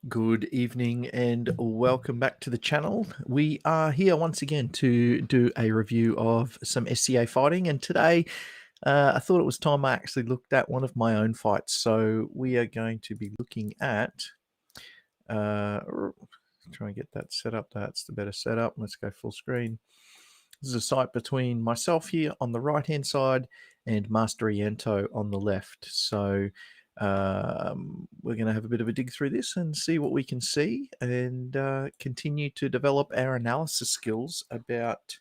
Good evening and welcome back to the channel. We are here once again to do a review of some SCA fighting, and today I thought it was time I actually looked at one of my own fights. So we are going to be looking at try and get that set up. That's the better setup. Let's go full screen. This is a fight between myself here on the right hand side and Master Ianto on the left. So we're going to have a bit of a dig through this and see what we can see, and continue to develop our analysis skills about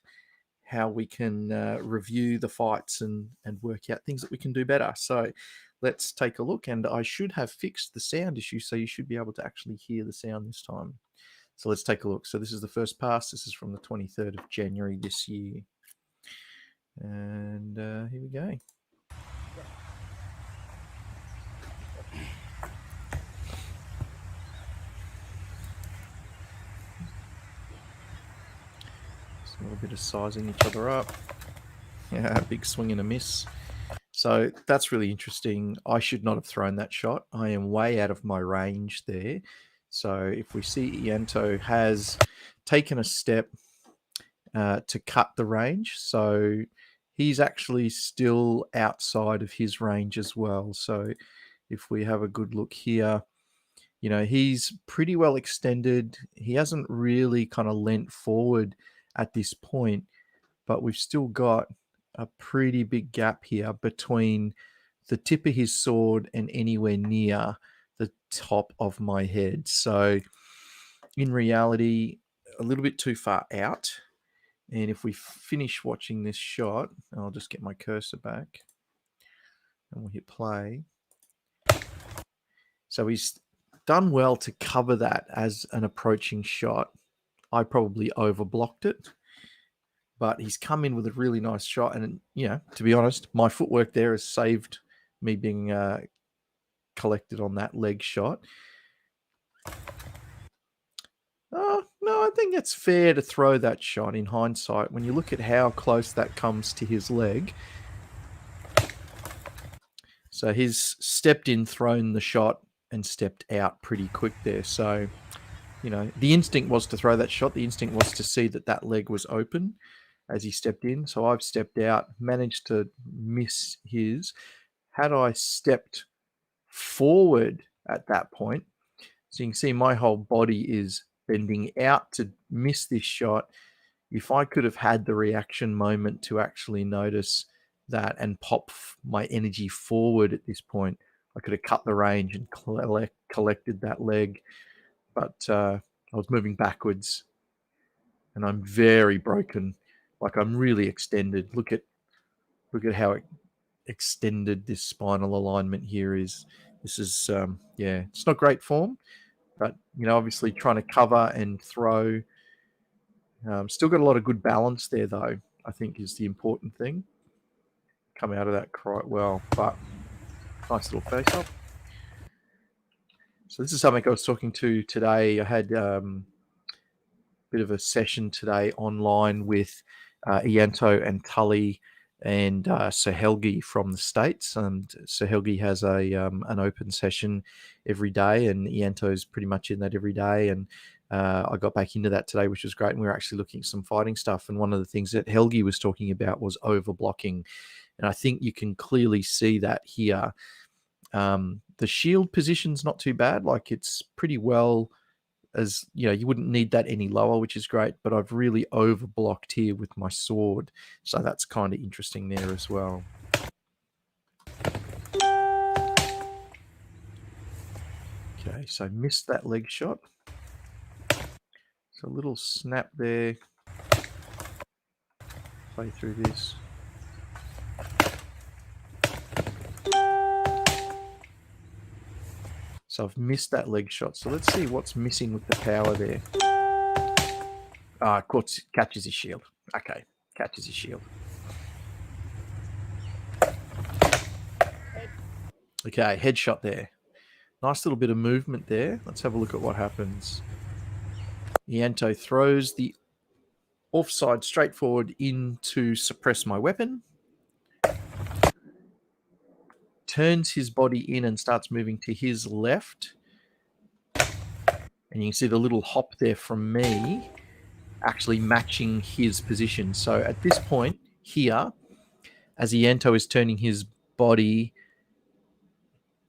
how we can review the fights and work out things that we can do better. So let's take a look, and I should have fixed the sound issue, so you should be able to actually hear the sound this time. So let's take a look. So this is the first pass. This is from the 23rd of January this year. And here we go. Just a little bit of sizing each other up. Yeah, big swing and a miss. So that's really interesting. I should not have thrown that shot. I am way out of my range there. So if we see Ianto has taken a step to cut the range, so he's actually still outside of his range as well. So if we have a good look here, you know, he's pretty well extended. He hasn't really kind of leant forward at this point, but we've still got a pretty big gap here between the tip of his sword and anywhere near the top of my head. So in reality, a little bit too far out. And if we finish watching this shot, I'll just get my cursor back and we'll hit play. So he's done well to cover that as an approaching shot. I probably overblocked it, but he's come in with a really nice shot. And, you know, to be honest, my footwork there has saved me being collected on that leg shot. No, I think it's fair to throw that shot in hindsight. When you look at how close that comes to his leg. So he's stepped in, thrown the shot, and stepped out pretty quick there. So, you know, the instinct was to throw that shot. The instinct was to see that that leg was open as he stepped in. So I've stepped out, managed to miss his. Had I stepped forward at that point, so you can see my whole body is bending out to miss this shot. If I could have had the reaction moment to actually notice that and pop my energy forward at this point, I could have cut the range and collected that leg. But I was moving backwards, and I'm very broken. Like, I'm really extended. Look at how extended this spinal alignment here is. This is yeah, it's not great form, but, you know, obviously trying to cover and throw. Still got a lot of good balance there, though, I think is the important thing. Come out of that quite well, but nice little face up. So this is something I was talking to today. I had a bit of a session today online with Ianto and Tully and Sir Helgi from the States. And Sir Helgi has an open session every day, and Ianto's pretty much in that every day. And I got back into that today, which was great. And we were actually looking at some fighting stuff. And one of the things that Helgi was talking about was overblocking. And I think you can clearly see that here. The shield position's not too bad. Like, it's pretty well, as you know, you wouldn't need that any lower, which is great, but I've really overblocked here with my sword. So that's kind of interesting there as well. Okay, so missed that leg shot. So a little snap there. Play through this. So I've missed that leg shot. So let's see what's missing with the power there. Of course, catches his shield. Okay, catches his shield. Okay, headshot there. Nice little bit of movement there. Let's have a look at what happens. Ianto throws the offside straight forward in to suppress my weapon. Turns his body in and starts moving to his left. And you can see the little hop there from me actually matching his position. So at this point here, as Ianto is turning his body,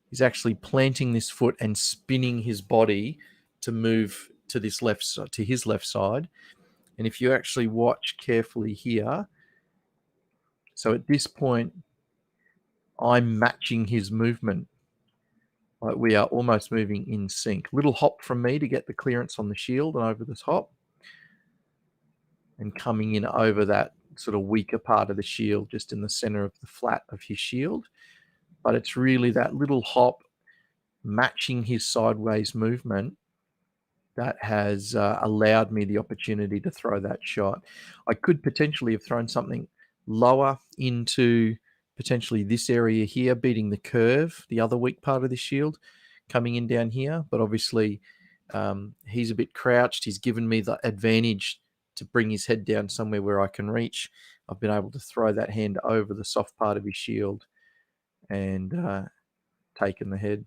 he's actually planting this foot and spinning his body to move to this left side, to his left side. And if you actually watch carefully here, so at this point, I'm matching his movement. Like we are almost moving in sync. Little hop from me to get the clearance on the shield and over the top, and coming in over that sort of weaker part of the shield, just in the center of the flat of his shield. But it's really that little hop matching his sideways movement that has allowed me the opportunity to throw that shot. I could potentially have thrown something lower into potentially this area here, beating the curve, the other weak part of the shield, coming in down here. But obviously he's a bit crouched. He's given me the advantage to bring his head down somewhere where I can reach. I've been able to throw that hand over the soft part of his shield and taken the head.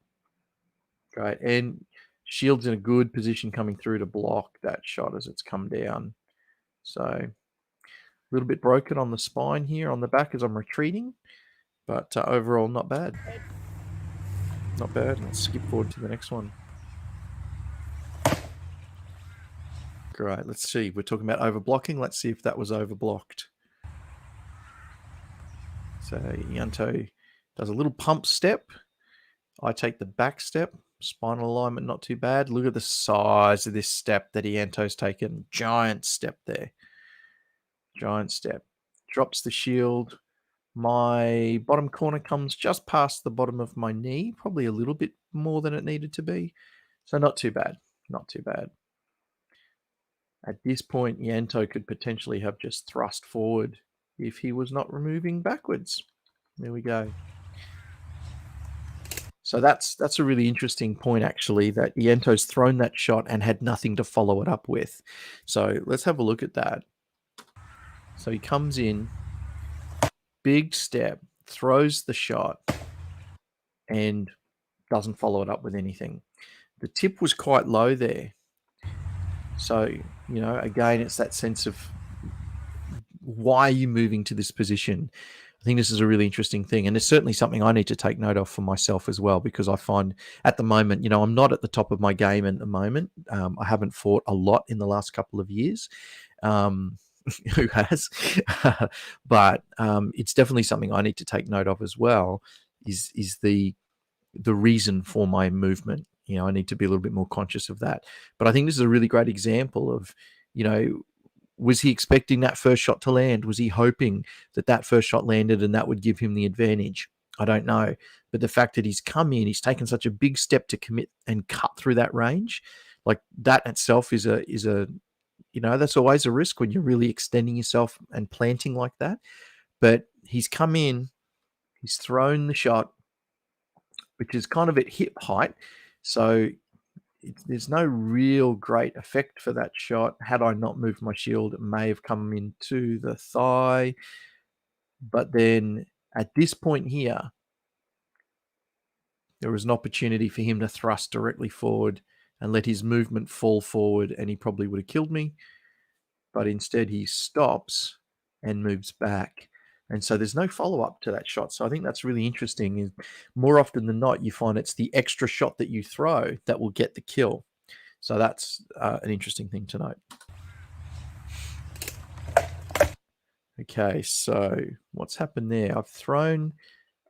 Great. And shield's in a good position coming through to block that shot as it's come down. So a little bit broken on the spine here on the back as I'm retreating, but overall not bad. Not bad. Let's skip forward to the next one. Great. Let's see. We're talking about overblocking. Let's see if that was overblocked. So Ianto does a little pump step. I take the back step. Spinal alignment not too bad. Look at the size of this step that Ianto's taken. Giant step there. Giant step. Drops the shield. My bottom corner comes just past the bottom of my knee, probably a little bit more than it needed to be. So not too bad. Not too bad. At this point, Ianto could potentially have just thrust forward if he was not removing backwards. There we go. So that's a really interesting point, actually, that Ianto's thrown that shot and had nothing to follow it up with. So let's have a look at that. So he comes in, big step, throws the shot, and doesn't follow it up with anything. The tip was quite low there. So, you know, again, it's that sense of why are you moving to this position? I think this is a really interesting thing. And it's certainly something I need to take note of for myself as well, because I find at the moment, you know, I'm not at the top of my game at the moment. I haven't fought a lot in the last couple of years. Who has? But it's definitely something I need to take note of as well, is the reason for my movement. You know, I need to be a little bit more conscious of that. But I think this is a really great example of, you know, was he expecting that first shot to land? Was he hoping that that first shot landed and that would give him the advantage? I don't know. But the fact that he's come in, he's taken such a big step to commit and cut through that range, like that itself is a you know, that's always a risk when you're really extending yourself and planting like that. But he's come in, he's thrown the shot, which is kind of at hip height. So there's no real great effect for that shot. Had I not moved my shield, it may have come into the thigh. But then at this point here, there was an opportunity for him to thrust directly forward and let his movement fall forward, and he probably would have killed me. But instead he stops and moves back. And so there's no follow-up to that shot. So I think that's really interesting. Is more often than not, you find it's the extra shot that you throw that will get the kill. So that's an interesting thing to note. Okay, so what's happened there? I've thrown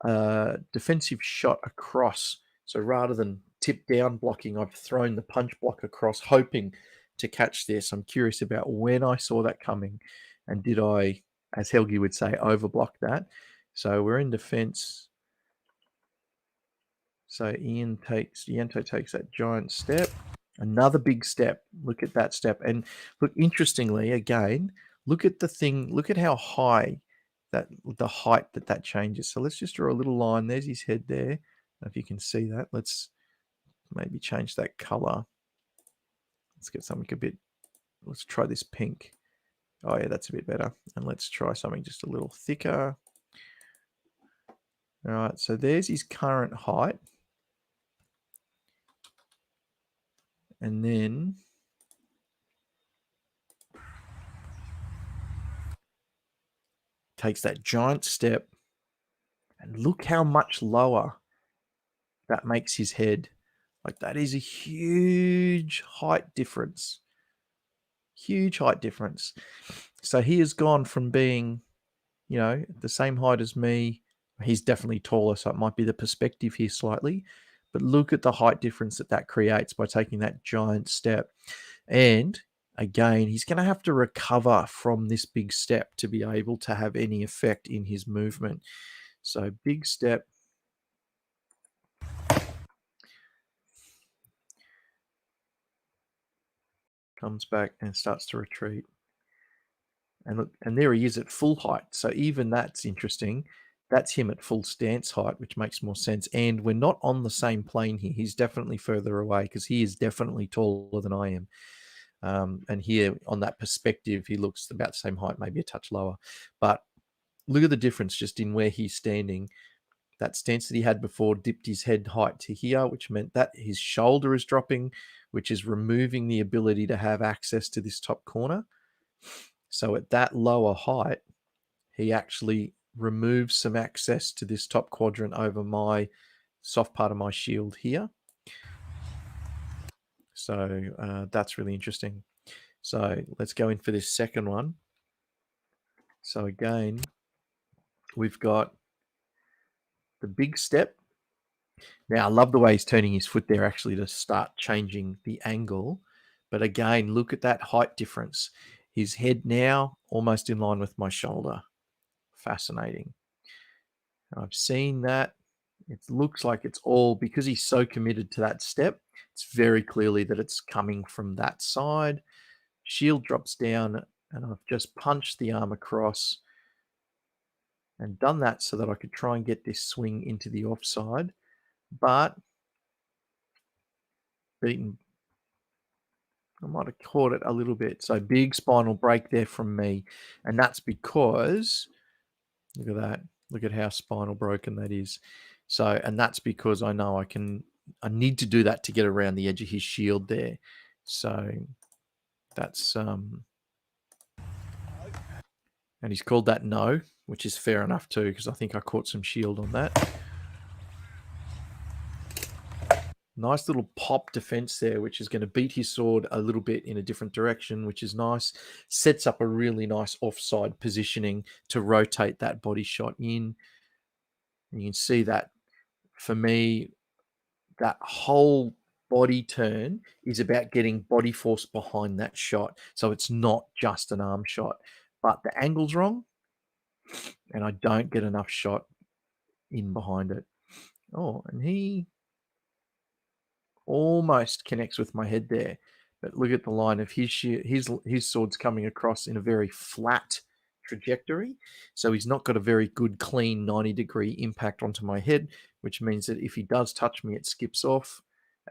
a defensive shot across. So rather than tip down blocking, I've thrown the punch block across, hoping to catch this. I'm curious about when I saw that coming, and did I, as Helgi would say, overblock that? So we're in defense. So Ianto takes that giant step, another big step. Look at that step. And look, interestingly, again, look at the thing, look at how high the height that changes. So let's just draw a little line. There's his head there. I don't know if you can see that. Let's maybe change that color. Let's get something a bit, let's try this pink. Oh yeah, that's a bit better. And let's try something just a little thicker. All right, so there's his current height. And then takes that giant step, and look how much lower that makes his head. Like, that is a huge height difference. Huge height difference. So he has gone from being, the same height as me. He's definitely taller, so it might be the perspective here slightly. But look at the height difference that creates by taking that giant step. And again, he's going to have to recover from this big step to be able to have any effect in his movement. So big step. Comes back and starts to retreat. And look, and there he is at full height. So even that's interesting. That's him at full stance height, which makes more sense. And we're not on the same plane here. He's definitely further away because he is definitely taller than I am. And here on that perspective, he looks about the same height, maybe a touch lower. But look at the difference just in where he's standing. That stance that he had before dipped his head height to here, which meant that his shoulder is dropping, which is removing the ability to have access to this top corner. So at that lower height, he actually removes some access to this top quadrant over my soft part of my shield here. So that's really interesting. So let's go in for this second one. So again, we've got the big step. Now, I love the way he's turning his foot there actually to start changing the angle. But again, look at that height difference. His head now almost in line with my shoulder. Fascinating. I've seen that. It looks like it's all because he's so committed to that step. It's very clearly that it's coming from that side. Shield drops down, and I've just punched the arm across and done that so that I could try and get this swing into the offside. But beaten. I might have caught it a little bit. So big spinal break there from me. And that's because, look at that. Look at how spinal broken that is. So, and that's because I know I need to do that to get around the edge of his shield there. So that's, and he's called that no, which is fair enough too, because I think I caught some shield on that. Nice little pop defense there, which is going to beat his sword a little bit in a different direction, which is nice. Sets up a really nice offside positioning to rotate that body shot in. And you can see that for me, that whole body turn is about getting body force behind that shot. So it's not just an arm shot, but the angle's wrong and I don't get enough shot in behind it. Oh, and he almost connects with my head there. But look at the line of his sword's coming across in a very flat trajectory. So he's not got a very good, clean 90-degree impact onto my head, which means that if he does touch me, it skips off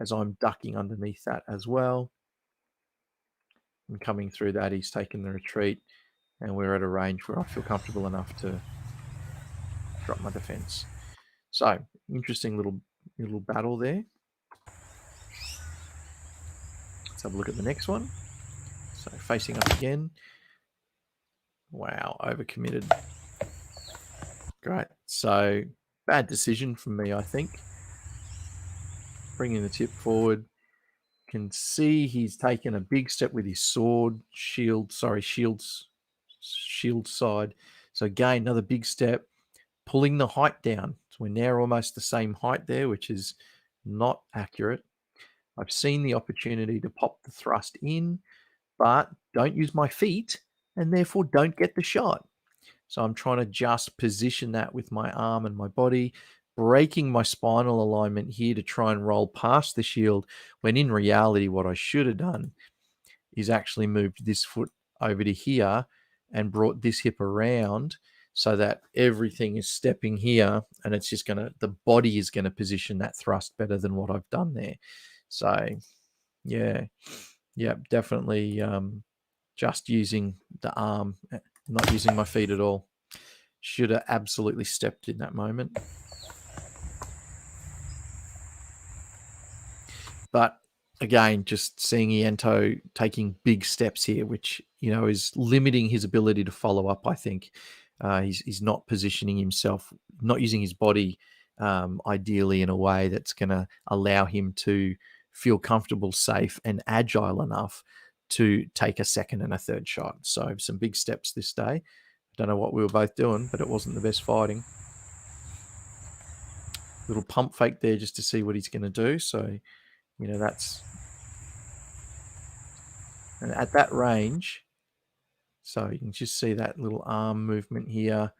as I'm ducking underneath that as well. And coming through that, he's taken the retreat, and we're at a range where I feel comfortable enough to drop my defense. So interesting little battle there. Let's have a look at the next one. So facing up again. Wow, overcommitted. Great. So bad decision from me, I think. Bringing the tip forward. Can see he's taken a big step with his sword, shield side. So again, another big step, pulling the height down. So we're now almost the same height there, which is not accurate. I've seen the opportunity to pop the thrust in, but don't use my feet and therefore don't get the shot. So I'm trying to just position that with my arm and my body, breaking my spinal alignment here to try and roll past the shield, when in reality, what I should have done is actually moved this foot over to here and brought this hip around so that everything is stepping here, and it's just the body is going to position that thrust better than what I've done there. So yeah, definitely just using the arm, not using my feet at all. Should have absolutely stepped in that moment. But again, just seeing Ianto taking big steps here, which, you know, is limiting his ability to follow up, I think. He's not positioning himself, not using his body ideally in a way that's going to allow him to feel comfortable, safe, and agile enough to take a second and a third shot. So some big steps this day. Don't know what we were both doing, but it wasn't the best fighting. Little pump fake there just to see what he's going to do. So, you know, that's... And at that range, so you can just see that little arm movement here.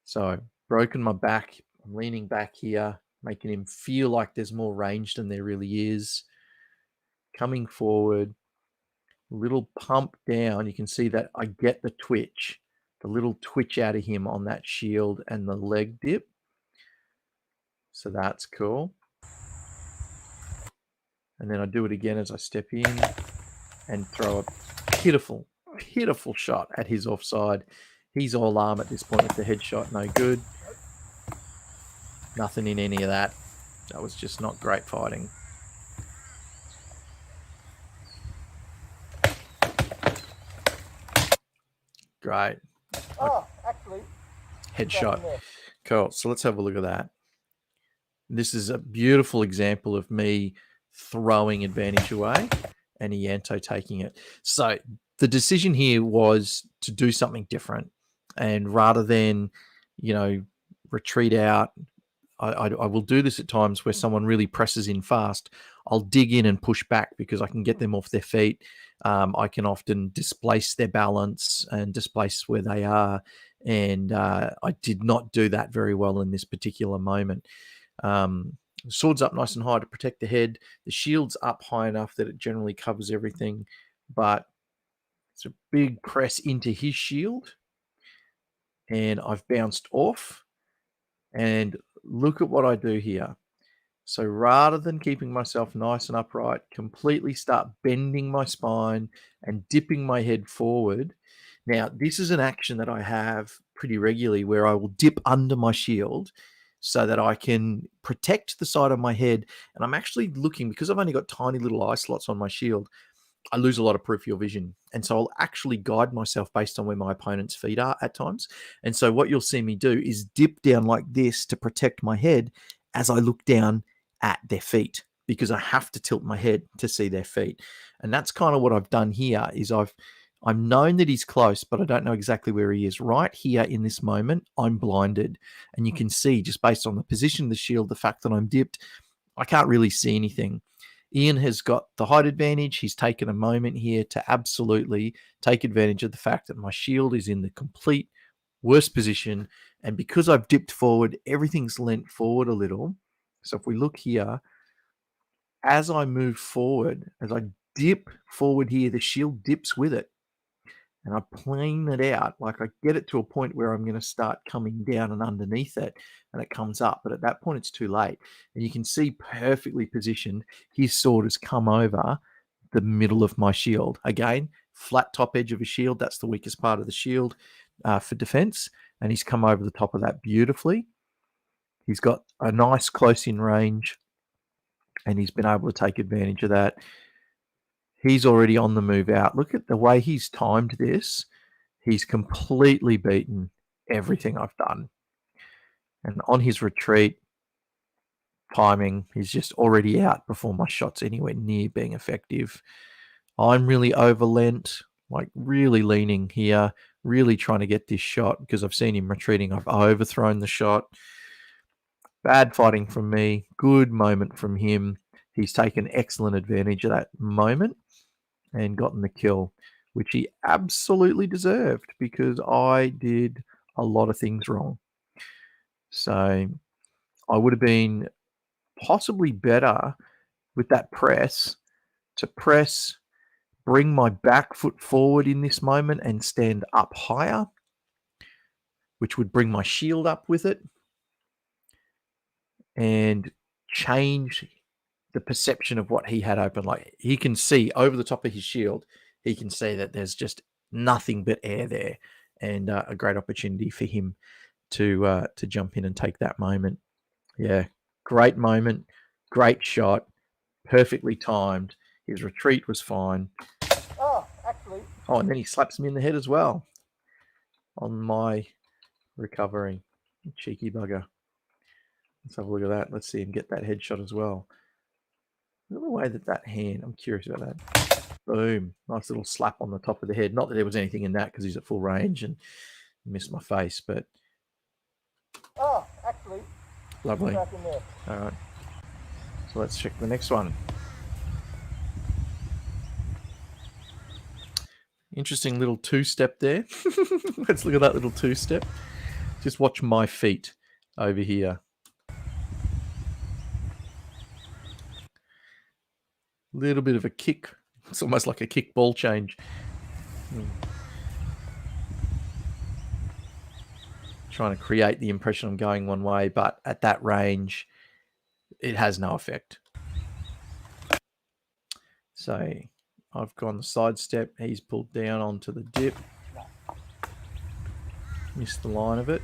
So broken my back, I'm leaning back here, making him feel like there's more range than there really is. Coming forward, little pump down. You can see that I get the twitch, the little twitch out of him on that shield and the leg dip. So that's cool. And then I do it again as I step in and throw a pitiful shot at his offside. He's all arm at this point with the headshot, no good. Nothing in any of that. That was just not great fighting. Great. Oh, actually. Headshot. Cool. So let's have a look at that. This is a beautiful example of me throwing advantage away and Ianto taking it. So the decision here was to do something different. And rather than, you know, retreat out, I will do this at times where someone really presses in fast. I'll dig in and push back because I can get them off their feet. I can often displace their balance and displace where they are. And I did not do that very well in this particular moment. Sword's up nice and high to protect the head. The shield's up high enough that it generally covers everything. But it's a big press into his shield. And I've bounced off. And look at what I do here. So rather than keeping myself nice and upright, completely start bending my spine and dipping my head forward. Now, this is an action that I have pretty regularly where I will dip under my shield so that I can protect the side of my head. And I'm actually looking, because I've only got tiny little eye slots on my shield, I lose a lot of peripheral vision. And so I'll actually guide myself based on where my opponent's feet are at times. And so what you'll see me do is dip down like this to protect my head as I look down at their feet, because I have to tilt my head to see their feet. And that's kind of what I've done here is I'm known that he's close, but I don't know exactly where he is. Right here in this moment, I'm blinded. And you can see just based on the position of the shield, the fact that I'm dipped, I can't really see anything. Ian has got the height advantage. He's taken a moment here to absolutely take advantage of the fact that my shield is in the complete worst position. And because I've dipped forward, everything's leant forward a little. So if we look here, as I move forward, as I dip forward here, the shield dips with it. And I plane it out, like I get it to a point where I'm going to start coming down and underneath it, and it comes up. But at that point, it's too late. And you can see perfectly positioned, his sword has come over the middle of my shield. Again, flat top edge of a shield, that's the weakest part of the shield for defense. And he's come over the top of that beautifully. He's got a nice close in range, and he's been able to take advantage of that. He's already on the move out. Look at the way he's timed this. He's completely beaten everything I've done. And on his retreat, timing, he's just already out before my shot's anywhere near being effective. I'm really overlent, like really leaning here, really trying to get this shot because I've seen him retreating. I've overthrown the shot. Bad fighting from me. Good moment from him. He's taken excellent advantage of that moment and gotten the kill, which he absolutely deserved because I did a lot of things wrong. So I would have been possibly better with that press to press, bring my back foot forward in this moment and stand up higher, which would bring my shield up with it and change the perception of what he had open. Like he can see over the top of his shield, he can see that there's just nothing but air there, and a great opportunity for him to jump in and take that moment. Yeah, great moment, great shot, perfectly timed. His retreat was fine. Oh, actually. Oh, and then he slaps me in the head as well on my recovery. Cheeky bugger. Let's have a look at that. Let's see him get that headshot as well. Look at the way that hand, I'm curious about that. Boom. Nice little slap on the top of the head. Not that there was anything in that because he's at full range and missed my face, but. Oh, actually. Lovely. Back in there. All right. So let's check the next one. Interesting little two-step there. Let's look at that little two-step. Just watch my feet over here. Little bit of a kick. It's almost like a kick ball change. Trying to create the impression I'm going one way, but at that range, it has no effect. So I've gone the side step. He's pulled down onto the dip. Missed the line of it.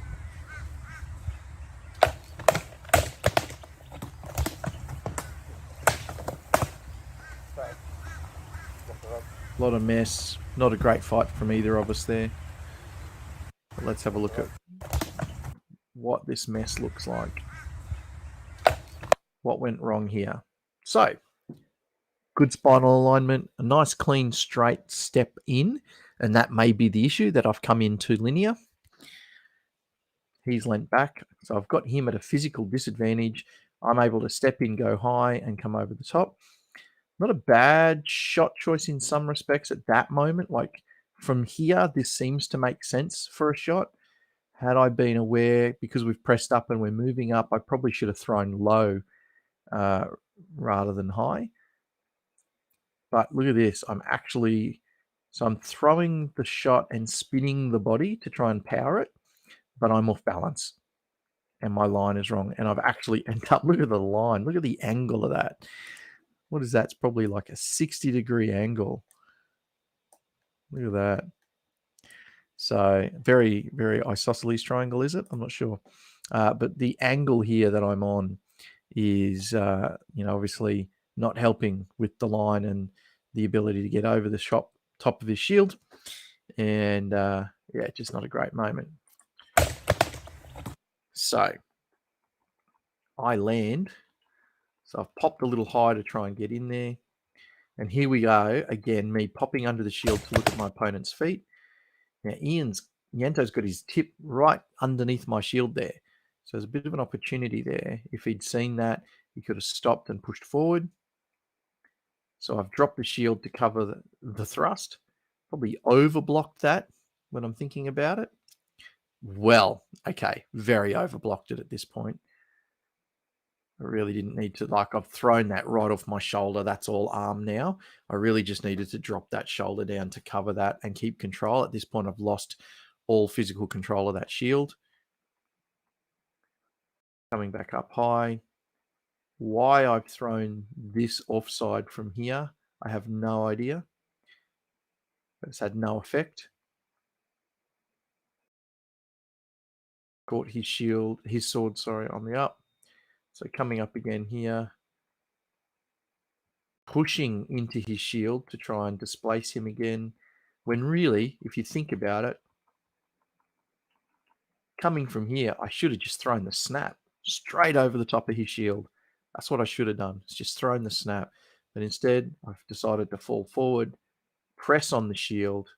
A lot of mess. Not a great fight from either of us there. But let's have a look at what this mess looks like. What went wrong here? So, good spinal alignment, a nice clean straight step in, and that may be the issue, that I've come in too linear. He's leant back, so I've got him at a physical disadvantage. I'm able to step in, go high, and come over the top. Not a bad shot choice in some respects at that moment. Like from here, this seems to make sense for a shot. Had I been aware, because we've pressed up and we're moving up, I probably should have thrown low rather than high. But look at this. I'm throwing the shot and spinning the body to try and power it, but I'm off balance and my line is wrong. And I've actually ended up, look at the line, look at the angle of that. What is that? It's probably like a 60-degree angle. Look at that. So very, very isosceles triangle, is it? I'm not sure. But the angle here that I'm on is, obviously not helping with the line and the ability to get over the top of his shield. And just not a great moment. So I land. So I've popped a little high to try and get in there. And here we go. Again, me popping under the shield to look at my opponent's feet. Now, Ianto's got his tip right underneath my shield there. So there's a bit of an opportunity there. If he'd seen that, he could have stopped and pushed forward. So I've dropped the shield to cover the thrust. Probably overblocked that when I'm thinking about it. Well, okay, very overblocked it at this point. I really didn't need to, I've thrown that right off my shoulder. That's all arm now. I really just needed to drop that shoulder down to cover that and keep control. At this point, I've lost all physical control of that shield. Coming back up high. Why I've thrown this offside from here, I have no idea. But it's had no effect. Caught his sword, on the up. So coming up again here, pushing into his shield to try and displace him again, when really, if you think about it, coming from here, I should have just thrown the snap straight over the top of his shield. That's what I should have done. It's just thrown the snap. But instead, I've decided to fall forward, press on the shield.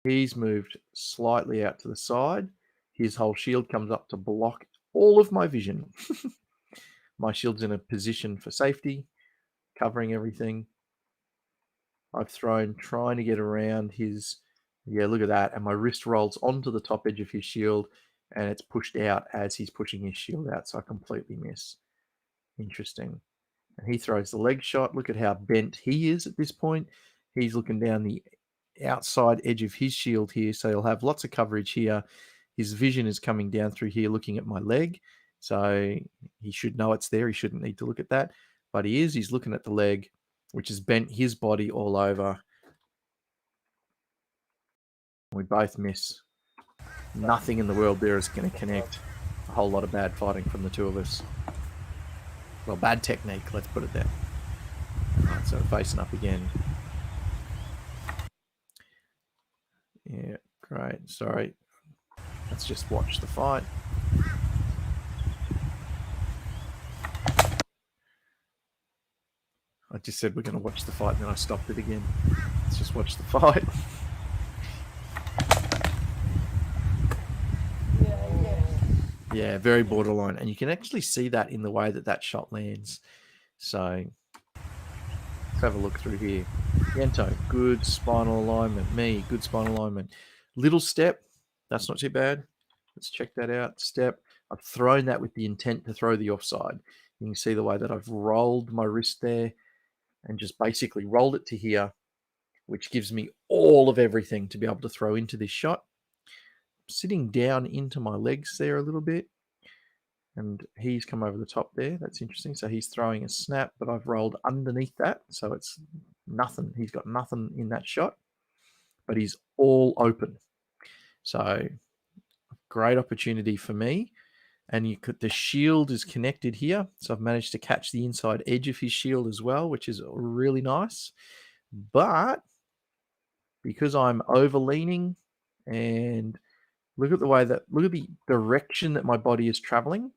He's moved slightly out to the side. His whole shield comes up to block all of my vision. My shield's in a position for safety, covering everything. I've thrown, trying to get around his, look at that. And my wrist rolls onto the top edge of his shield and it's pushed out as he's pushing his shield out. So I completely miss. Interesting. And he throws the leg shot. Look at how bent he is at this point. He's looking down the outside edge of his shield here. So he'll have lots of coverage here. His vision is coming down through here, looking at my leg. So he should know it's there. He shouldn't need to look at that. But he is. He's looking at the leg, which has bent his body all over. We both miss. Nothing in the world there is going to connect. A whole lot of bad fighting from the two of us. Well, bad technique, let's put it there. All right, so facing up again. Yeah, great. Sorry. Let's just watch the fight. I just said we're going to watch the fight, and then I stopped it again. Let's just watch the fight. Yeah, very borderline. And you can actually see that in the way that that shot lands. So let's have a look through here. Ianto, good spinal alignment. Me, good spinal alignment. Little step, that's not too bad. Let's check that out. Step. I've thrown that with the intent to throw the offside. You can see the way that I've rolled my wrist there and just basically rolled it to here, which gives me all of everything to be able to throw into this shot. Sitting down into my legs there a little bit. And he's come over the top there. That's interesting. So he's throwing a snap, but I've rolled underneath that. So it's nothing. He's got nothing in that shot, but he's all open. So great opportunity for me. And you could, the shield is connected here. So I've managed to catch the inside edge of his shield as well, which is really nice. But because I'm over leaning and look at the direction that my body is traveling,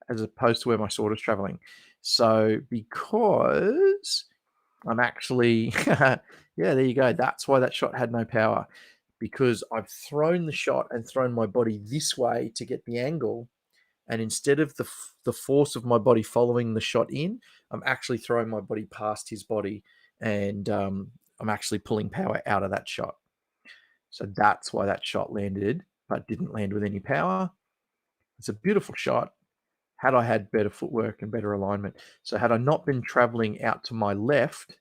as opposed to where my sword is traveling. So because I'm actually, yeah, there you go. That's why that shot had no power, because I've thrown the shot and thrown my body this way to get the angle. And instead of the force of my body following the shot in, I'm actually throwing my body past his body, and I'm actually pulling power out of that shot. So that's why that shot landed, but didn't land with any power. It's a beautiful shot. Had I had better footwork and better alignment. So had I not been traveling out to my left,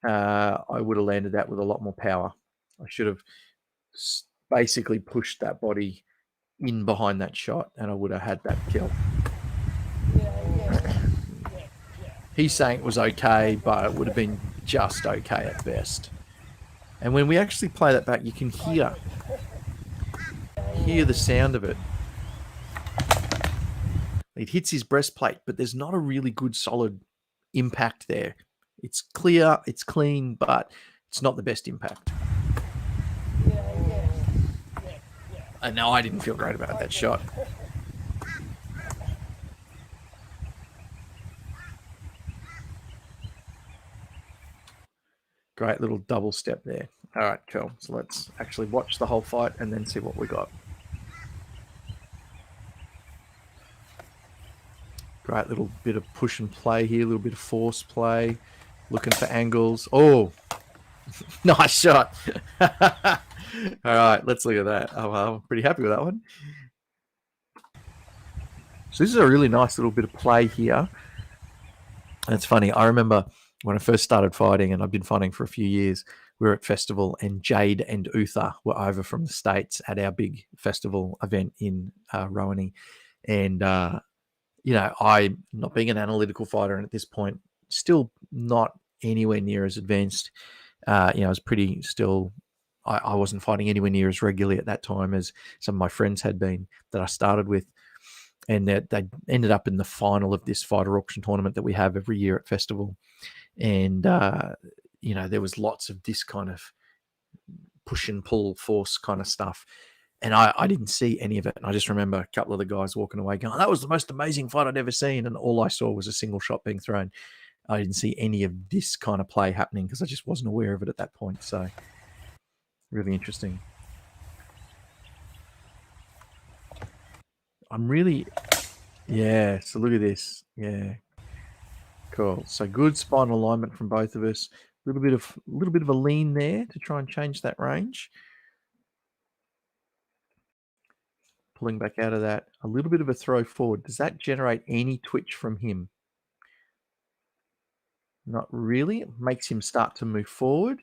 I would have landed that with a lot more power. I should have basically pushed that body in behind that shot, and I would have had that kill. He's saying it was okay, but it would have been just okay at best. And when we actually play that back, you can hear the sound of it. It hits his breastplate, but there's not a really good solid impact there. It's clear, it's clean, but it's not the best impact. And no, I didn't feel great about that shot. Great little double step there. All right, cool. So let's actually watch the whole fight and then see what we got. Great little bit of push and play here, a little bit of force play, looking for angles. Oh, nice shot. All right, let's look at that. Oh, well, I'm pretty happy with that one. So this is a really nice little bit of play here. And it's funny. I remember when I first started fighting, and I've been fighting for a few years, we were at festival, and Jade and Uther were over from the States at our big festival event in Rowaney. And, you know, I, not being an analytical fighter, and at this point, still not anywhere near as advanced, you know, I was pretty still, I wasn't fighting anywhere near as regularly at that time as some of my friends had been that I started with. And that they ended up in the final of this fighter auction tournament that we have every year at festival. And, you know, there was lots of this kind of push and pull force kind of stuff. And I didn't see any of it. And I just remember a couple of the guys walking away going, that was the most amazing fight I'd ever seen. And all I saw was a single shot being thrown. I didn't see any of this kind of play happening because I just wasn't aware of it at that point. So really interesting. I'm really, yeah. So look at this. Yeah. Cool. So good spinal alignment from both of us. A little bit of a lean there to try and change that range. Pulling back out of that. A little bit of a throw forward. Does that generate any twitch from him? Not really. It makes him start to move forward.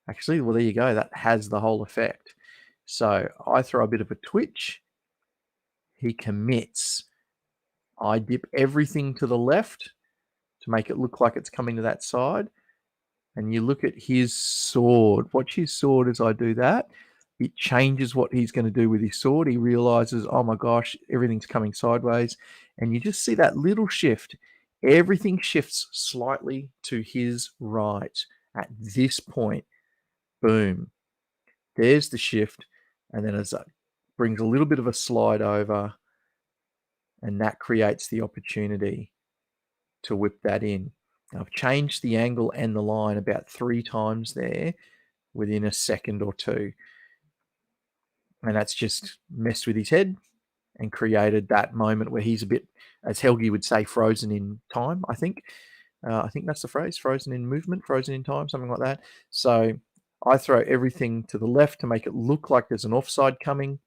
Actually, well, there you go. That has the whole effect. So I throw a bit of a twitch. He commits. I dip everything to the left to make it look like it's coming to that side. And you look at his sword. Watch his sword as I do that. It changes what he's going to do with his sword. He realizes, oh my gosh, everything's coming sideways. And you just see that little shift. Everything shifts slightly to his right at this point. Boom. There's the shift. And then as that brings a little bit of a slide over, and that creates the opportunity to whip that in. Now, I've changed the angle and the line about 3 times there within a second or two. And that's just messed with his head and created that moment where he's a bit, as Helgi would say, frozen in time, I think. I think that's the phrase, frozen in movement, frozen in time, something like that. So I throw everything to the left to make it look like there's an offside coming.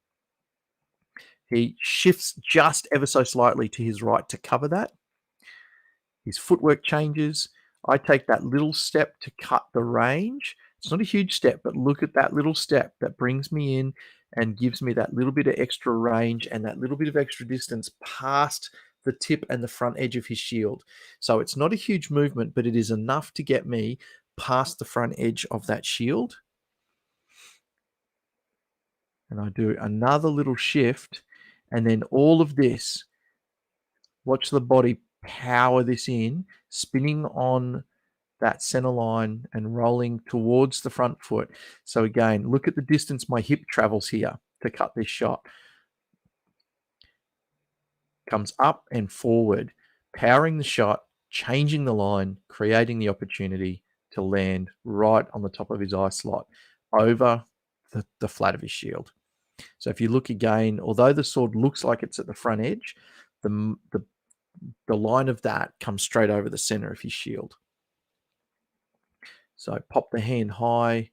He shifts just ever so slightly to his right to cover that. His footwork changes. I take that little step to cut the range. It's not a huge step, but look at that little step that brings me in and gives me that little bit of extra range and that little bit of extra distance past the tip and the front edge of his shield. So it's not a huge movement, but it is enough to get me past the front edge of that shield. And I do another little shift, and then all of this, watch the body power this in, spinning on that center line and rolling towards the front foot. So again, look at the distance my hip travels here to cut this shot. Comes up and forward, powering the shot, changing the line, creating the opportunity to land right on the top of his eye slot over the flat of his shield. So if you look again, although the sword looks like it's at the front edge, the line of that comes straight over the center of his shield. So pop the hand high,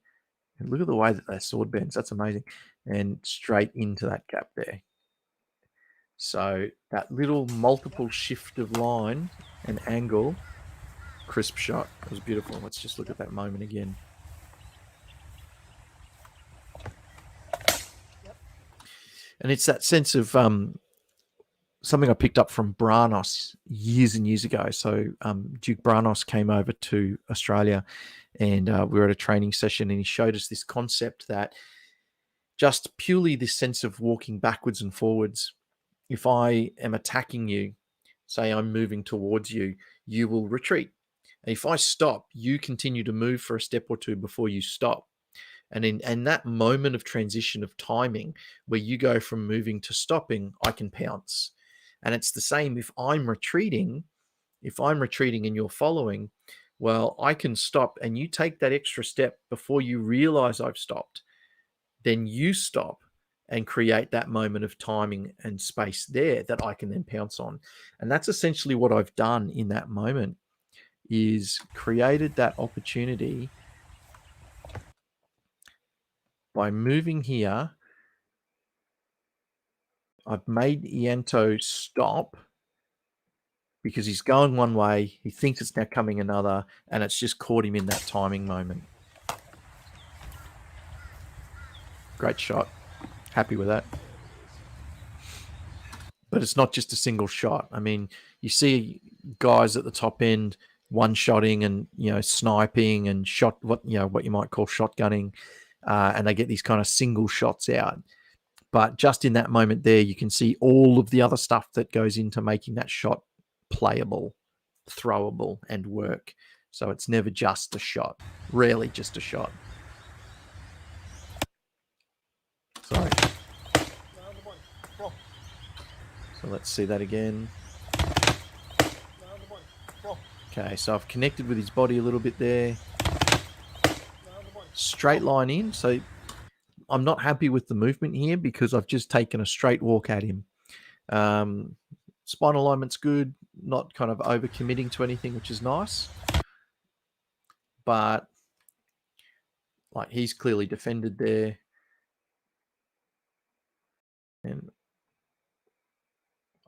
and look at the way that sword bends. That's amazing. And straight into that gap there. So that little multiple shift of line and angle, crisp shot. It was beautiful. Let's just look at that moment again. And it's that sense of something I picked up from Branos years and years ago. So Duke Branos came over to Australia, and we were at a training session, and he showed us this concept that just purely this sense of walking backwards and forwards. If I am attacking you, say I'm moving towards you, you will retreat. And if I stop, you continue to move for a step or two before you stop. And in that moment of transition of timing, where you go from moving to stopping, I can pounce. And it's the same if I'm retreating. If I'm retreating and you're following, well, I can stop, and you take that extra step before you realize I've stopped. Then you stop and create that moment of timing and space there that I can then pounce on. And that's essentially what I've done in that moment, is created that opportunity by moving here. I've made Ianto stop because he's going one way, he thinks it's now coming another, and it's just caught him in that timing moment. Great shot. Happy with that. But it's not just a single shot. I mean, you see guys at the top end one-shotting and, sniping and what you might call shotgunning, and they get these kind of single shots out. But just in that moment there, you can see all of the other stuff that goes into making that shot playable, throwable, and work. So it's never just a shot. Rarely just a shot. Sorry. So let's see that again. Okay, so I've connected with his body a little bit there. Straight line in. So I'm not happy with the movement here because I've just taken a straight walk at him. Spinal alignment's good, not kind of over committing to anything, which is nice. But like, he's clearly defended there. And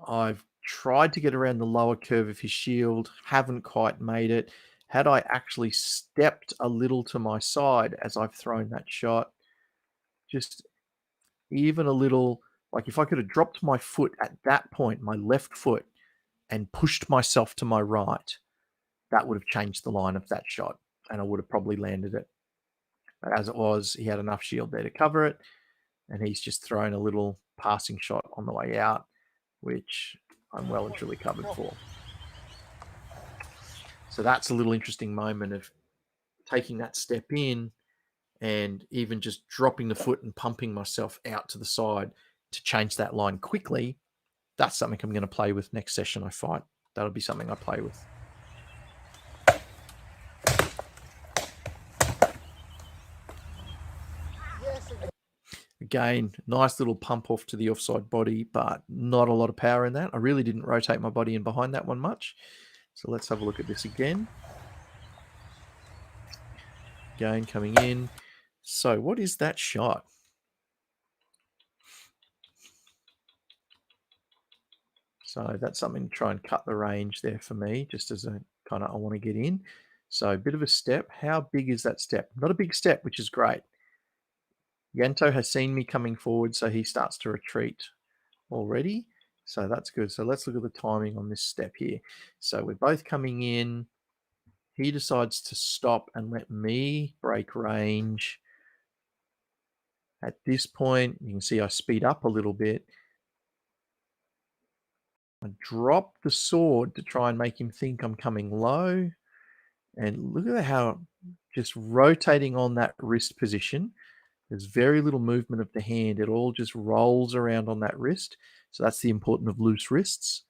I've tried to get around the lower curve of his shield, haven't quite made it. Had I actually stepped a little to my side as I've thrown that shot, just even a little, like if I could have dropped my foot at that point, my left foot, and pushed myself to my right, that would have changed the line of that shot, and I would have probably landed it. But as it was, he had enough shield there to cover it, and he's just thrown a little passing shot on the way out, which I'm well and truly covered for. So that's a little interesting moment of taking that step in and even just dropping the foot and pumping myself out to the side to change that line quickly. That's something I'm going to play with next session I fight. That'll be something I play with. Again, nice little pump off to the offside body, but not a lot of power in that. I really didn't rotate my body in behind that one much. So let's have a look at this again. Again, coming in. So what is that shot? So that's something to try and cut the range there for me, just as a kind of, I want to get in. So a bit of a step. How big is that step? Not a big step, which is great. Ianto has seen me coming forward, so he starts to retreat already. So that's good. So let's look at the timing on this step here. So we're both coming in. He decides to stop and let me break range. At this point, you can see I speed up a little bit. I drop the sword to try and make him think I'm coming low. And look at how just rotating on that wrist position. There's very little movement of the hand. It all just rolls around on that wrist. So that's the importance of loose wrists.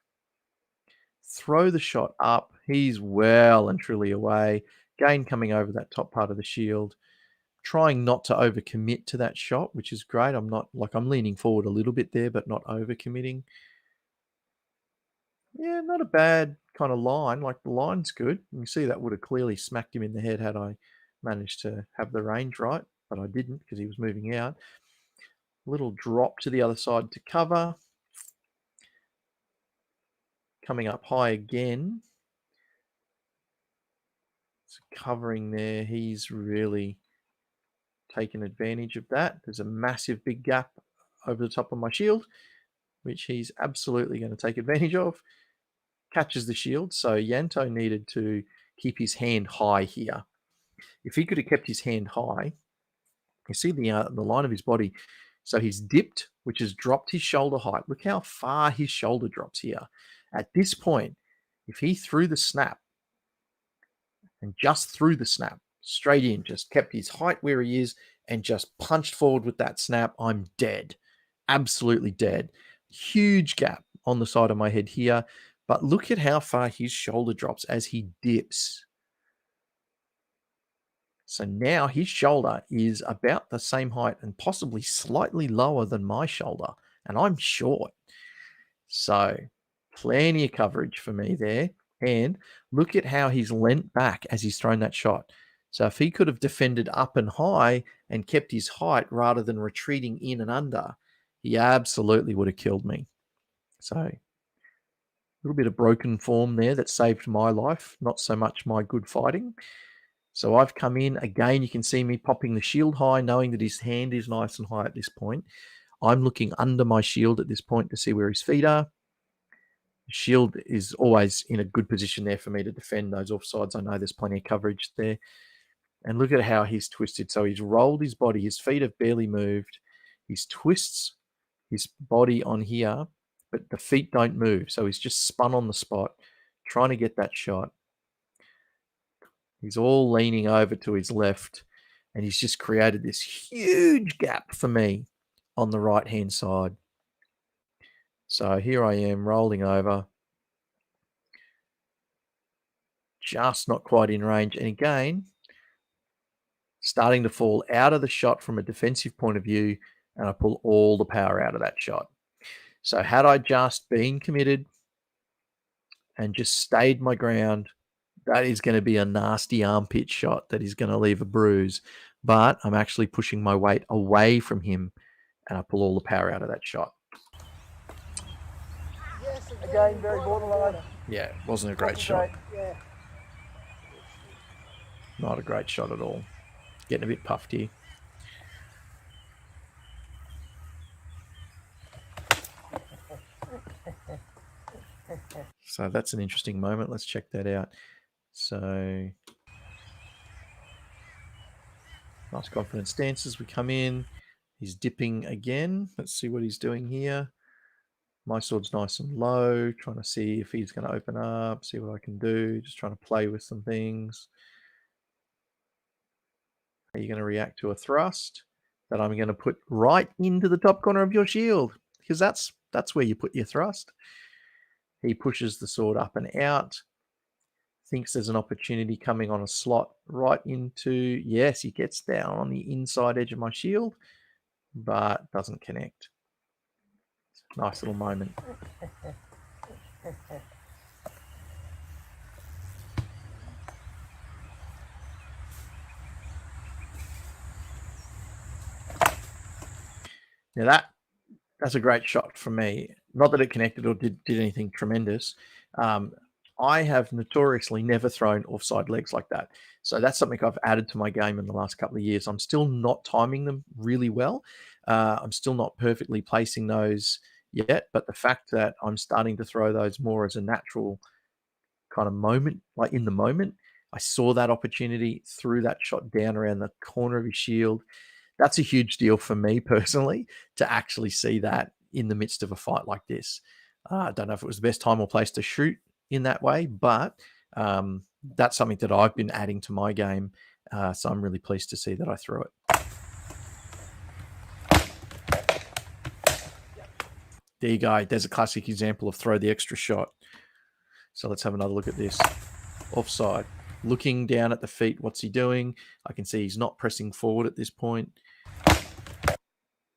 Throw the shot up. He's well and truly away. Again, coming over that top part of the shield. Trying not to overcommit to that shot, which is great. I'm leaning forward a little bit there, but not overcommitting. Yeah, not a bad kind of line. Like the line's good. You can see that would have clearly smacked him in the head had I managed to have the range right, but I didn't because he was moving out. Little drop to the other side to cover. Coming up high again. So covering there, he's really taken advantage of that. There's a massive big gap over the top of my shield, which he's absolutely going to take advantage of. Catches the shield, so Ianto needed to keep his hand high here. If he could have kept his hand high, you see the line of his body. So he's dipped, which has dropped his shoulder height. Look how far his shoulder drops here. At this point, if he threw the snap and just threw the snap straight in, just kept his height where he is and just punched forward with that snap, I'm dead. Absolutely dead. Huge gap on the side of my head here. But look at how far his shoulder drops as he dips. So now his shoulder is about the same height and possibly slightly lower than my shoulder. And I'm short. So plenty of coverage for me there. And look at how he's leant back as he's thrown that shot. So if he could have defended up and high and kept his height rather than retreating in and under, he absolutely would have killed me. So a little bit of broken form there that saved my life, not so much my good fighting. So I've come in. Again, you can see me popping the shield high, knowing that his hand is nice and high at this point. I'm looking under my shield at this point to see where his feet are. The shield is always in a good position there for me to defend those offsides. I know there's plenty of coverage there. And look at how he's twisted. So he's rolled his body. His feet have barely moved. He twists his body on here, but the feet don't move. So he's just spun on the spot, trying to get that shot. He's all leaning over to his left, and he's just created this huge gap for me on the right-hand side. So here I am rolling over, just not quite in range. And again, starting to fall out of the shot from a defensive point of view, and I pull all the power out of that shot. So had I just been committed and just stayed my ground, that is going to be a nasty armpit shot that is going to leave a bruise. But I'm actually pushing my weight away from him, and I pull all the power out of that shot. Yes, again, very borderline. Yeah, it wasn't a great shot. Yeah. Not a great shot at all. Getting a bit puffed here. So that's an interesting moment. Let's check that out. So nice confident stance as we come in. He's dipping again. Let's see what he's doing here. My sword's nice and low, trying to see if he's going to open up, see what I can do, just trying to play with some things. Are you going to react to a thrust that I'm going to put right into the top corner of your shield? Because that's where you put your thrust. He pushes the sword up and out, thinks there's an opportunity coming on a slot right into, yes, he gets down on the inside edge of my shield, but doesn't connect. Nice little moment. Now that's a great shot from me. Not that it connected or did anything tremendous. I have notoriously never thrown offside legs like that. So that's something I've added to my game in the last couple of years. I'm still not timing them really well. I'm still not perfectly placing those yet, but the fact that I'm starting to throw those more as a natural kind of moment, like in the moment, I saw that opportunity, threw that shot down around the corner of his shield. That's a huge deal for me personally to actually see that in the midst of a fight like this. I don't know if it was the best time or place to shoot in that way, but that's something that I've been adding to my game. So I'm really pleased to see that I threw it. There you go. There's a classic example of throw the extra shot. So let's have another look at this. Offside. Looking down at the feet, what's he doing? I can see he's not pressing forward at this point. You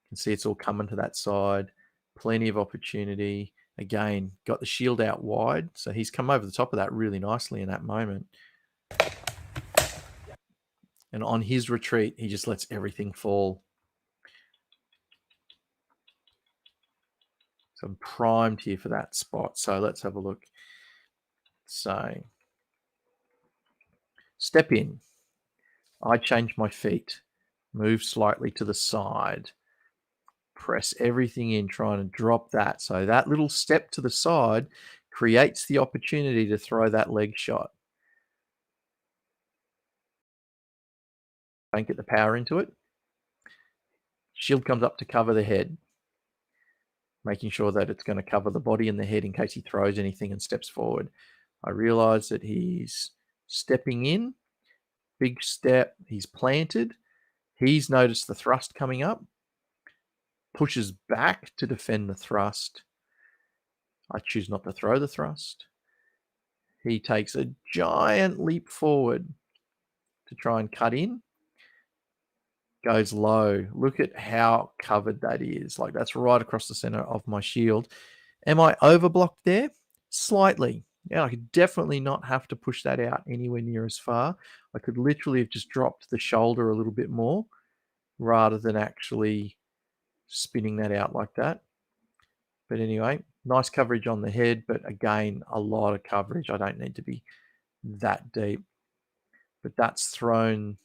can see it's all coming to that side. Plenty of opportunity. Again, got the shield out wide. So he's come over the top of that really nicely in that moment. And on his retreat, he just lets everything fall. So I'm primed here for that spot. So let's have a look. So step in. I change my feet. Move slightly to the side. Press everything in, trying to drop that. So that little step to the side creates the opportunity to throw that leg shot. Don't get the power into it. Shield comes up to cover the head, making sure that it's going to cover the body and the head in case he throws anything and steps forward. I realize that he's stepping in, big step, he's planted. He's noticed the thrust coming up, pushes back to defend the thrust. I choose not to throw the thrust. He takes a giant leap forward to try and cut in. Goes low. Look at how covered that is. Like that's right across the center of my shield. Am I overblocked there? Slightly. Yeah, I could definitely not have to push that out anywhere near as far. I could literally have just dropped the shoulder a little bit more rather than actually spinning that out like that. But anyway, nice coverage on the head, but again, a lot of coverage. I don't need to be that deep. But that's thrown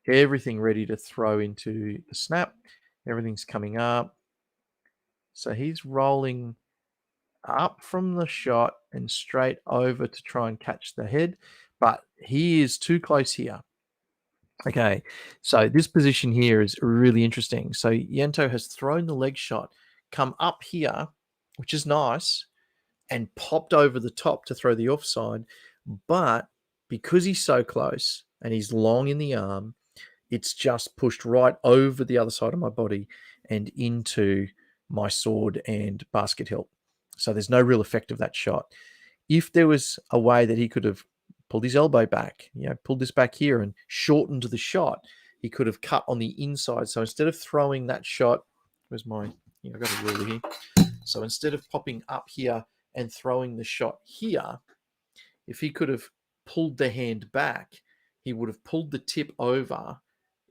everything ready to throw into the snap. Everything's coming up. So he's rolling up from the shot and straight over to try and catch the head, but he is too close here. Okay, so this position here is really interesting. So Ianto has thrown the leg shot, come up here, which is nice, and popped over the top to throw the offside. But because he's so close and he's long in the arm, it's just pushed right over the other side of my body and into my sword and basket hilt. So there's no real effect of that shot. If there was a way that he could have pulled his elbow back, pulled this back here and shortened the shot, he could have cut on the inside. So instead of throwing that shot, where's my, I've got a ruler here. So instead of popping up here and throwing the shot here, if he could have pulled the hand back, he would have pulled the tip over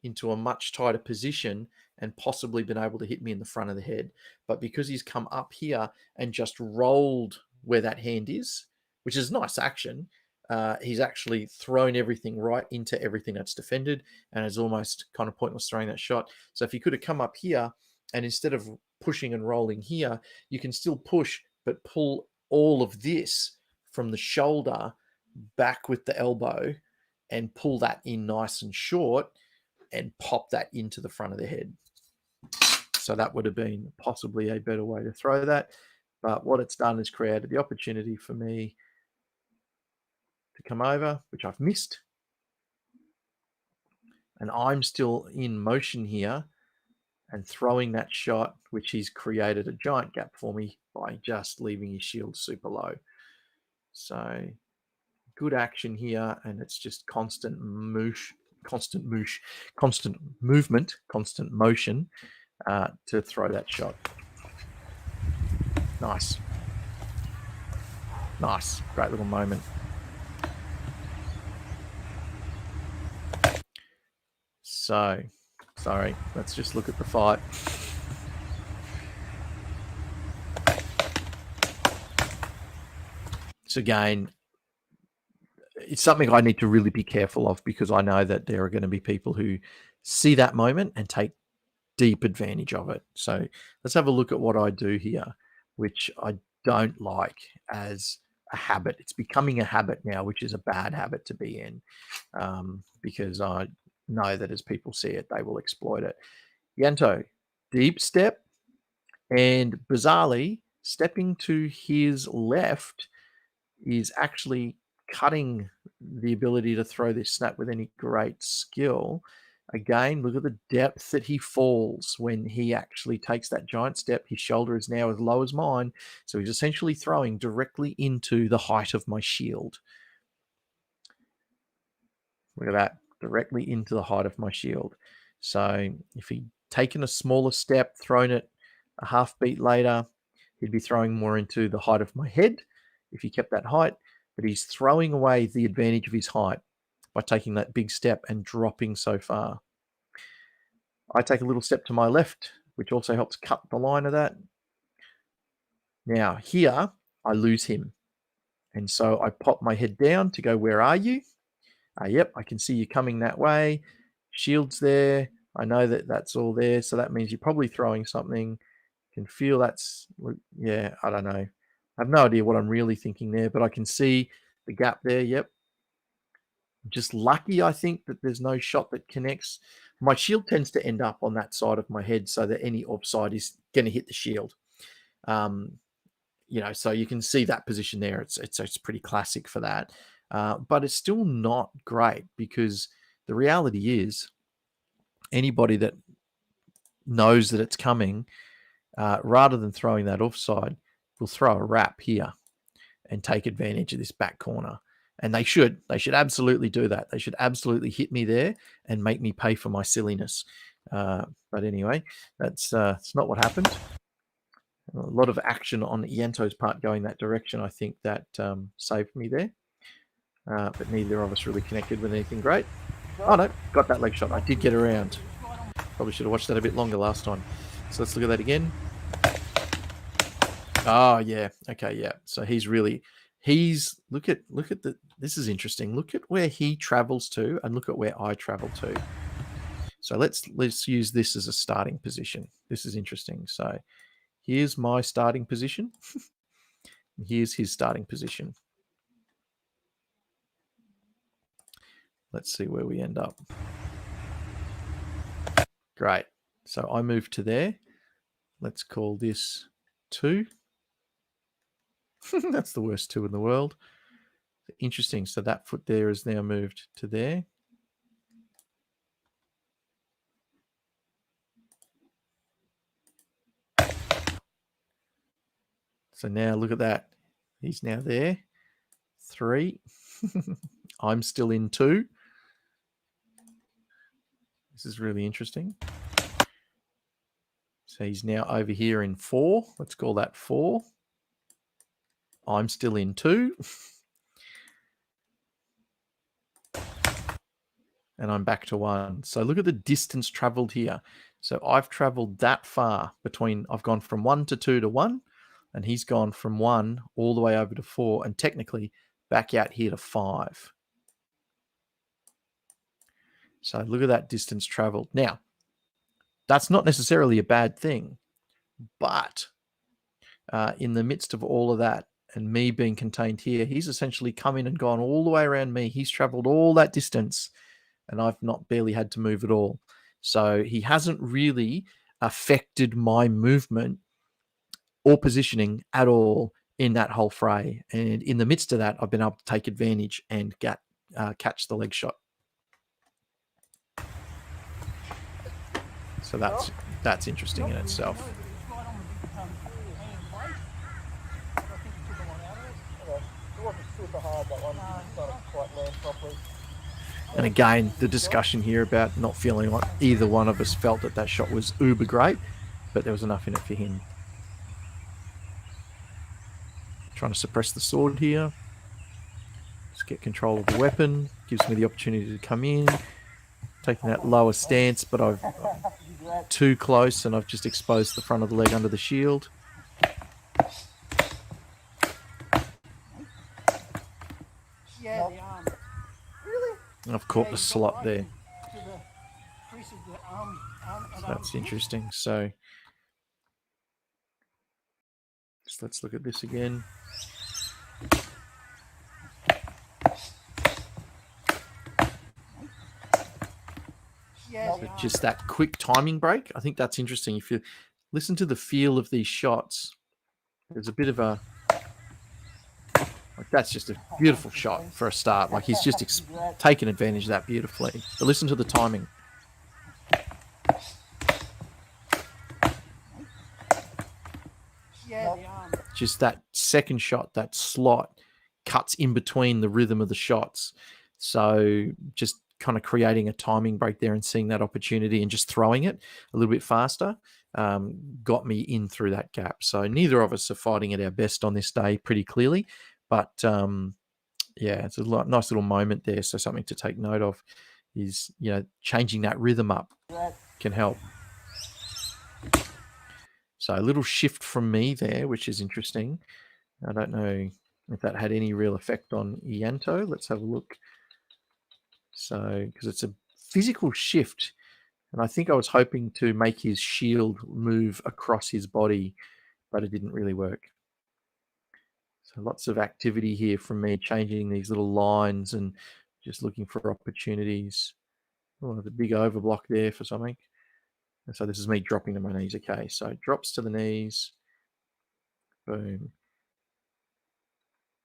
into a much tighter position and possibly been able to hit me in the front of the head. But because he's come up here and just rolled where that hand is, which is nice action, he's actually thrown everything right into everything that's defended, and it's almost kind of pointless throwing that shot. So if he could have come up here and instead of pushing and rolling here, you can still push but pull all of this from the shoulder back with the elbow and pull that in nice and short and pop that into the front of the head. So that would have been possibly a better way to throw that. But what it's done is created the opportunity for me to come over, which I've missed. And I'm still in motion here and throwing that shot, which he's created a giant gap for me by just leaving his shield super low. So good action here, and it's just constant movement, constant motion to throw that shot. Nice. Nice. Great little moment. So, sorry, let's just look at the fight. So again, it's something I need to really be careful of, because I know that there are going to be people who see that moment and take deep advantage of it. So let's have a look at what I do here, which I don't like as a habit. It's becoming a habit now, which is a bad habit to be in, because I know that as people see it, they will exploit it. Ianto, deep step, and bizarrely, stepping to his left is actually cutting the ability to throw this snap with any great skill. Again, look at the depth that he falls when he actually takes that giant step. His shoulder is now as low as mine, so he's essentially throwing directly into the height of my shield. Look at that, directly into the height of my shield. So if he'd taken a smaller step, thrown it a half beat later, he'd be throwing more into the height of my head if he kept that height, but he's throwing away the advantage of his height by taking that big step and dropping so far. I take a little step to my left, which also helps cut the line of that. Now here, I lose him. And so I pop my head down to go, where are you? Yep, I can see you coming that way. Shield's there. I know that that's all there. So that means you're probably throwing something. Can feel that's, yeah, I don't know. I have no idea what I'm really thinking there, but I can see the gap there. Yep. Just lucky, I think, that there's no shot that connects. My shield tends to end up on that side of my head so that any offside is going to hit the shield. So you can see that position there. It's pretty classic for that. But it's still not great, because the reality is anybody that knows that it's coming, rather than throwing that offside, will throw a wrap here and take advantage of this back corner. And they should absolutely do that. They should absolutely hit me there and make me pay for my silliness. But anyway, it's not what happened. A lot of action on Ianto's part going that direction. I think that saved me there. But neither of us really connected with anything great. Oh no, got that leg shot. I did get around. Probably should have watched that a bit longer last time. So let's look at that again. Oh yeah, okay, yeah. So look at this is interesting. Look at where he travels to and look at where I travel to. So let's use this as a starting position. This is interesting. So here's my starting position. Here's his starting position. Let's see where we end up. Great. So I move to there. Let's call this 2. That's the worst 2 in the world. Interesting. So that foot there is now moved to there. So now look at that. He's now there. 3. I'm still in 2. This is really interesting. So he's now over here in 4. Let's call that 4. I'm still in 2. And I'm back to 1. So look at the distance traveled here. So I've traveled that far I've gone from 1 to 2 to 1, and he's gone from 1 all the way over to 4, and technically back out here to 5. So look at that distance traveled. Now, that's not necessarily a bad thing, but in the midst of all of that and me being contained here, he's essentially come in and gone all the way around me. He's traveled all that distance, and I've not barely had to move at all. So he hasn't really affected my movement or positioning at all in that whole fray. And in the midst of that, I've been able to take advantage and catch the leg shot. So that's interesting in itself. And again, the discussion here about not feeling like either one of us felt that shot was uber great, but there was enough in it for him. Trying to suppress the sword here. Just get control of the weapon. Gives me the opportunity to come in. Taking that lower stance, but I'm too close and I've just exposed the front of the leg under the shield. Yeah, And I've caught the slot there. So that's interesting. So just let's look at this again. So just that quick timing break. I think that's interesting. If you listen to the feel of these shots, there's a bit of a, like, that's just a beautiful shot for a start. Like, he's just taken advantage of that beautifully. But listen to the timing. Just that second shot, that slot cuts in between the rhythm of the shots. So just kind of creating a timing break there and seeing that opportunity and just throwing it a little bit faster got me in through that gap. So neither of us are fighting at our best on this day, pretty clearly. But yeah, it's a nice little moment there. So something to take note of is, you know, changing that rhythm up can help. So a little shift from me there, which is interesting. I don't know if that had any real effect on Ianto. Let's have a look. So, because it's a physical shift, and I think I was hoping to make his shield move across his body, but it didn't really work. So lots of activity here from me, changing these little lines and just looking for opportunities. Oh, the big overblock there for something. And so this is me dropping to my knees. Okay, so drops to the knees. Boom.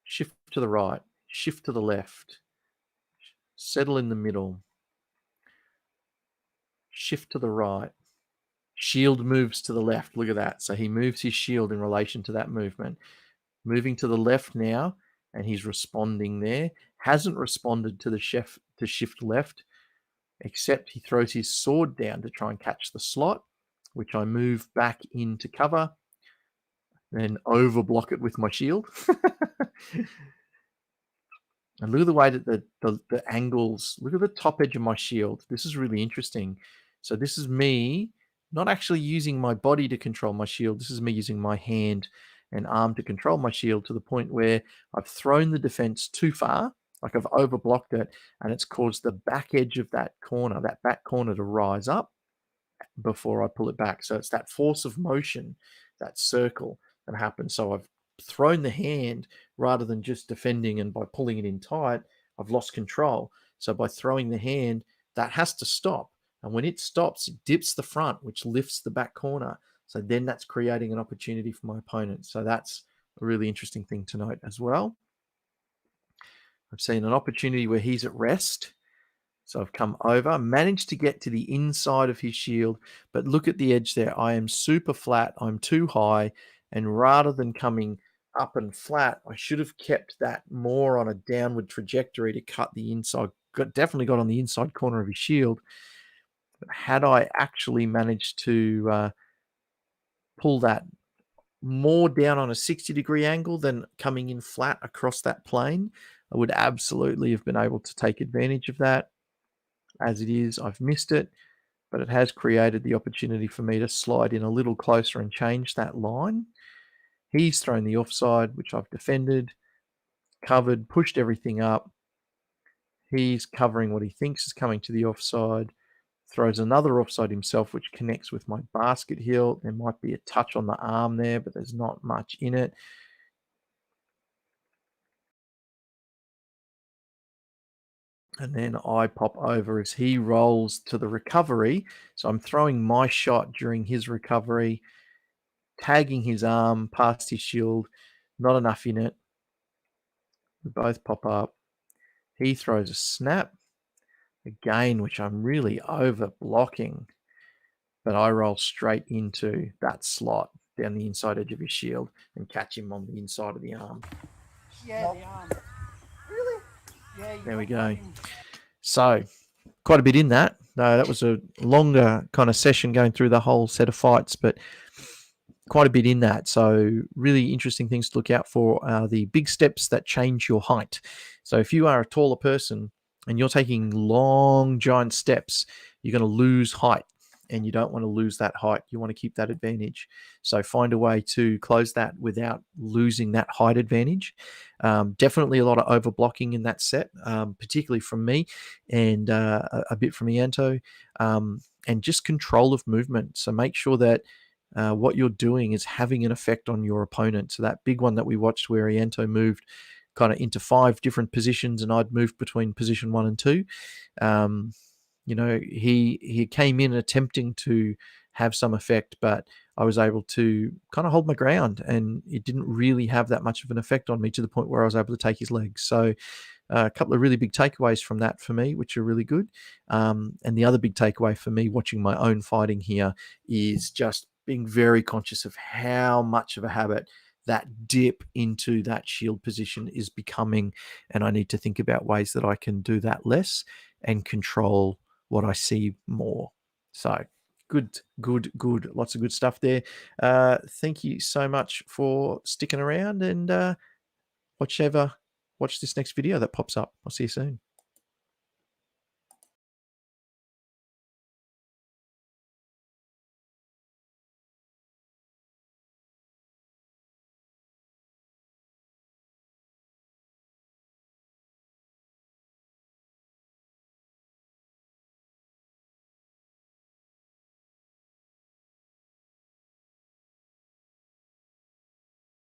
Shift to the right. Shift to the left. Settle in the middle. Shift to the right. Shield moves to the left. Look at that. So he moves his shield in relation to that movement. Moving to the left now, and he's responding there. Hasn't responded to the shift left, except he throws his sword down to try and catch the slot, which I move back into cover, then overblock it with my shield. And look at the way that the angles, look at the top edge of my shield. This is really interesting. So this is me not actually using my body to control my shield. This is me using my hand and arm to control my shield, to the point where I've thrown the defense too far, like I've overblocked it, and it's caused the back edge of that back corner to rise up before I pull it back. So it's that force of motion, that circle that happens. So I've thrown the hand rather than just defending, and by pulling it in tight, I've lost control. So by throwing the hand, that has to stop. And when it stops, it dips the front, which lifts the back corner. So then that's creating an opportunity for my opponent. So that's a really interesting thing to note as well. I've seen an opportunity where he's at rest. So I've come over, managed to get to the inside of his shield, but look at the edge there. I am super flat. I'm too high. And rather than coming up and flat, I should have kept that more on a downward trajectory to cut the inside. Definitely got on the inside corner of his shield. But had I actually managed to pull that more down on a 60-degree angle than coming in flat across that plane, I would absolutely have been able to take advantage of that. As it is, I've missed it, but it has created the opportunity for me to slide in a little closer and change that line. He's thrown the offside, which I've defended, covered, pushed everything up. He's covering what he thinks is coming to the offside, throws another offside himself, which connects with my basket heel. There might be a touch on the arm there, but there's not much in it. And then I pop over as he rolls to the recovery. So I'm throwing my shot during his recovery, tagging his arm past his shield, not enough in it. We both pop up. He throws a snap again, which I'm really over blocking, but I roll straight into that slot down the inside edge of his shield and catch him on the inside of the arm. Yeah, the arm. Really? Yeah, you There we got go. him. So quite a bit in that. No, that was a longer kind of session going through the whole set of fights, but quite a bit in that. So really interesting things to look out for are the big steps that change your height. So if you are a taller person and you're taking long, giant steps, you're going to lose height. And you don't want to lose that height. You want to keep that advantage. So find a way to close that without losing that height advantage. Definitely a lot of over blocking in that set, particularly from me and a bit from Ianto, and just control of movement. So make sure that what you're doing is having an effect on your opponent. So that big one that we watched where Ianto moved kind of into 5 different positions and I'd moved between position 1 and 2. He came in attempting to have some effect, but I was able to kind of hold my ground and it didn't really have that much of an effect on me to the point where I was able to take his legs. So a couple of really big takeaways from that for me, which are really good. And the other big takeaway for me watching my own fighting here is just being very conscious of how much of a habit that dip into that shield position is becoming. And I need to think about ways that I can do that less and control what I see more. So good. Lots of good stuff there. Thank you so much for sticking around and watch this next video that pops up. I'll see you soon.